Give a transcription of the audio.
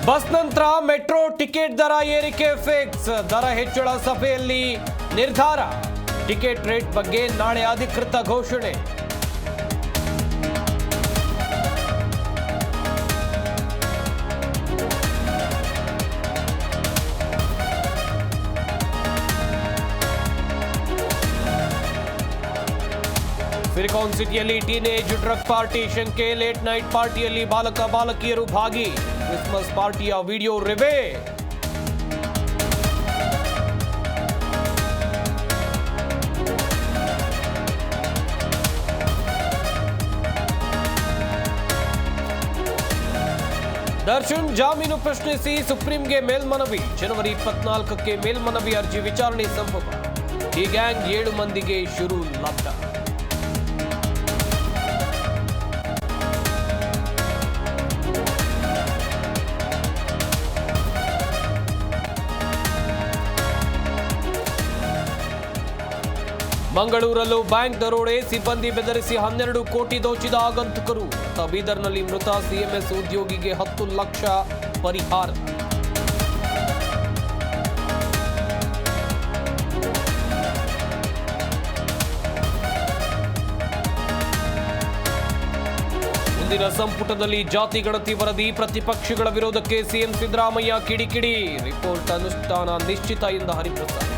Bus ನಂತರ metro ticket ದರ ಏರಿಕೆ ಫಿಕ್ಸ್. ದರ ಹೆಚ್ಚಳ ಸಭೆಯಲ್ಲಿ ನಿರ್ಧಾರ. ಟಿಕೆಟ್ ರೇಟ್ ಬಗ್ಗೆ ನಾಳೆ ಅಧಿಕೃತ ಘೋಷಣೆ. ಸಿಲಿಕಾನ್ ಸಿಟಿಯಲ್ಲಿ ಟೀನೇಜ್ ಡ್ರಗ್ ಪಾರ್ಟಿ ಶಂಕೆ. ಲೇಟ್ ನೈಟ್ ಪಾರ್ಟಿಯಲ್ಲಿ ಬಾಲಕ ಬಾಲಕಿಯರು ಭಾಗಿ. ಕ್ರಿಸ್ಮಸ್ ಪಾರ್ಟಿಯ ವಿಡಿಯೋ ರಿವೇ. ದರ್ಶನ್ ಜಾಮೀನು ಪ್ರಶ್ನಿಸಿ ಸುಪ್ರೀಂಗೆ ಮೇಲ್ಮನವಿ. ಜನವರಿ 24ಕ್ಕೆ ಮೇಲ್ಮನವಿ ಅರ್ಜಿ ವಿಚಾರಣೆ ಸಂಭವ. ಈ ಗ್ಯಾಂಗ್ 7 ಮಂದಿಗೆ ಶುರು ಲಾಕ್ಡೌನ್. ಮಂಗಳೂರಲ್ಲೂ ಬ್ಯಾಂಕ್ ದರೋಡೆ. ಸಿಬ್ಬಂದಿ ಬೆದರಿಸಿ 12 ಕೋಟಿ ದೋಚಿದ ಆಗಂತುಕರು. ಬೀದರ್ನಲ್ಲಿ ಮೃತ ಸಿಎಂಎಸ್ ಉದ್ಯೋಗಿಗೆ 10 ಲಕ್ಷ ಪರಿಹಾರ. ಮುಂದಿನ ಸಂಪುಟದಲ್ಲಿ ಜಾತಿ ಗಣತಿ ವರದಿ. ಪ್ರತಿಪಕ್ಷಗಳ ವಿರೋಧಕ್ಕೆ ಸಿಎಂ ಸಿದ್ದರಾಮಯ್ಯ ಕಿಡಿಕಿಡಿ. ರಿಪೋರ್ಟ್ ಅನುಷ್ಠಾನ ನಿಶ್ಚಿತ ಎಂದ ಹರಿಪ್ರಸಾದ್.